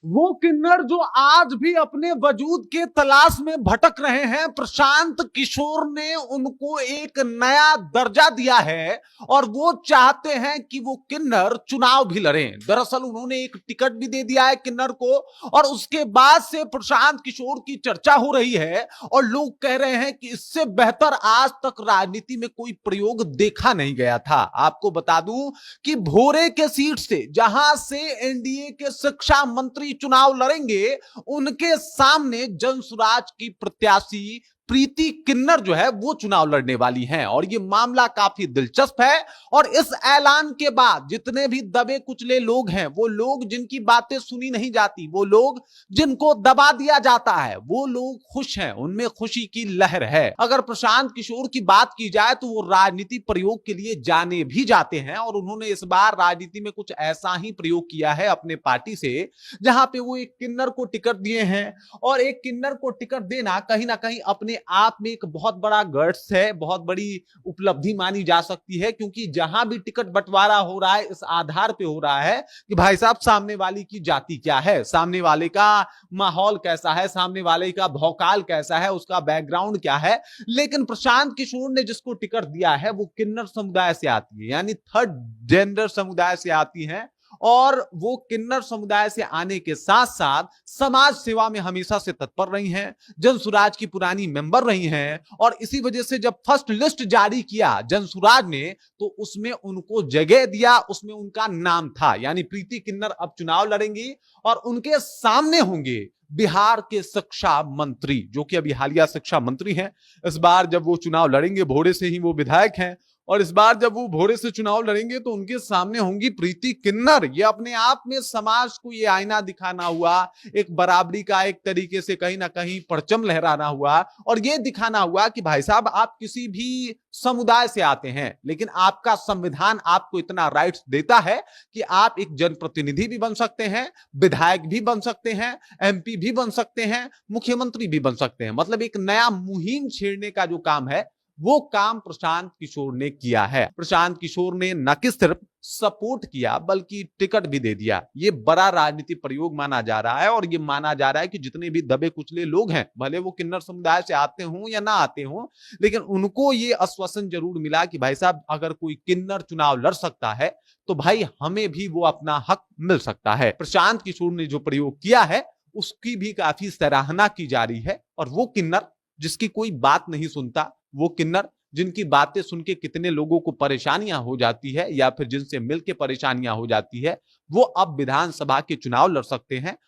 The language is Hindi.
वो किन्नर जो आज भी अपने वजूद के तलाश में भटक रहे हैं, प्रशांत किशोर ने उनको एक नया दर्जा दिया है और वो चाहते हैं कि वो किन्नर चुनाव भी लड़ें। दरअसल उन्होंने एक टिकट भी दे दिया है किन्नर को और उसके बाद से प्रशांत किशोर की चर्चा हो रही है और लोग कह रहे हैं कि इससे बेहतर आज तक राजनीति में कोई प्रयोग देखा नहीं गया था। आपको बता दूं कि भोरे के सीट से जहां से एनडीए के शिक्षा मंत्री चुनाव लड़ेंगे, उनके सामने जनसुराज की प्रत्याशी प्रीति किन्नर जो है वो चुनाव लड़ने वाली हैं और ये मामला काफी दिलचस्प है। और इस ऐलान के बाद जितने भी दबे कुचले लोग हैं, वो लोग जिनकी बातें सुनी नहीं जाती, वो लोग जिनको दबा दिया जाता है, वो लोग खुश हैं, उनमें खुशी की लहर है। अगर प्रशांत किशोर की बात की जाए तो वो राजनीति प्रयोग के लिए जाने भी जाते हैं और उन्होंने इस बार राजनीति में कुछ ऐसा ही प्रयोग किया है अपने पार्टी से, जहां पे वो एक किन्नर को टिकट दिए हैं। और एक किन्नर को टिकट देना कहीं ना कहीं अपने आप में एक बहुत बड़ा गट्स है, बहुत बड़ी उपलब्धि मानी जा सकती है, क्योंकि जहां भी टिकट बंटवारा हो रहा है इस आधार पे हो रहा है कि भाई साहब सामने वाले की जाति क्या है, सामने वाले का माहौल कैसा है, सामने वाले का भौकाल कैसा है, उसका बैकग्राउंड क्या है। लेकिन प्रशांत किशोर ने जिसको टिकट दिया है वो किन्नर समुदाय से आती है, यानी थर्ड जेंडर समुदाय से आती है और वो किन्नर समुदाय से आने के साथ साथ समाज सेवा में हमेशा से तत्पर रही हैं, जनसुराज की पुरानी मेंबर रही हैं और इसी वजह से जब फर्स्ट लिस्ट जारी किया जनसुराज ने तो उसमें उनको जगह दिया, उसमें उनका नाम था। यानी प्रीति किन्नर अब चुनाव लड़ेंगी और उनके सामने होंगे बिहार के शिक्षा मंत्री, जो कि अभी हालिया शिक्षा मंत्री हैं। इस बार जब वो चुनाव लड़ेंगे, भोरे से ही वो विधायक हैं, और इस बार जब वो भोरे से चुनाव लड़ेंगे तो उनके सामने होंगी प्रीति किन्नर। ये अपने आप में समाज को ये आईना दिखाना हुआ, एक बराबरी का एक तरीके से कहीं ना कहीं परचम लहराना हुआ और ये दिखाना हुआ कि भाई साहब आप किसी भी समुदाय से आते हैं, लेकिन आपका संविधान आपको इतना राइट्स देता है कि आप एक जनप्रतिनिधि भी बन सकते हैं, विधायक भी बन सकते हैं, एमपी भी बन सकते हैं, मुख्यमंत्री भी बन सकते हैं। मतलब एक नया मुहिम छेड़ने का जो काम है वो काम प्रशांत किशोर ने किया है। प्रशांत किशोर ने न कि सिर्फ सपोर्ट किया बल्कि टिकट भी दे दिया। ये बड़ा राजनीतिक प्रयोग माना जा रहा है और ये माना जा रहा है कि जितने भी दबे कुचले लोग हैं, भले वो किन्नर समुदाय से आते हों या ना आते हों, लेकिन उनको ये आश्वासन जरूर मिला कि भाई साहब अगर कोई किन्नर चुनाव लड़ सकता है तो भाई हमें भी वो अपना हक मिल सकता है। प्रशांत किशोर ने जो प्रयोग किया है उसकी भी काफी सराहना की जा रही है और वो किन्नर जिसकी कोई बात नहीं सुनता, वो किन्नर जिनकी बातें सुन के कितने लोगों को परेशानियां हो जाती है या फिर जिनसे मिलकर परेशानियां हो जाती है, वो अब विधानसभा के चुनाव लड़ सकते हैं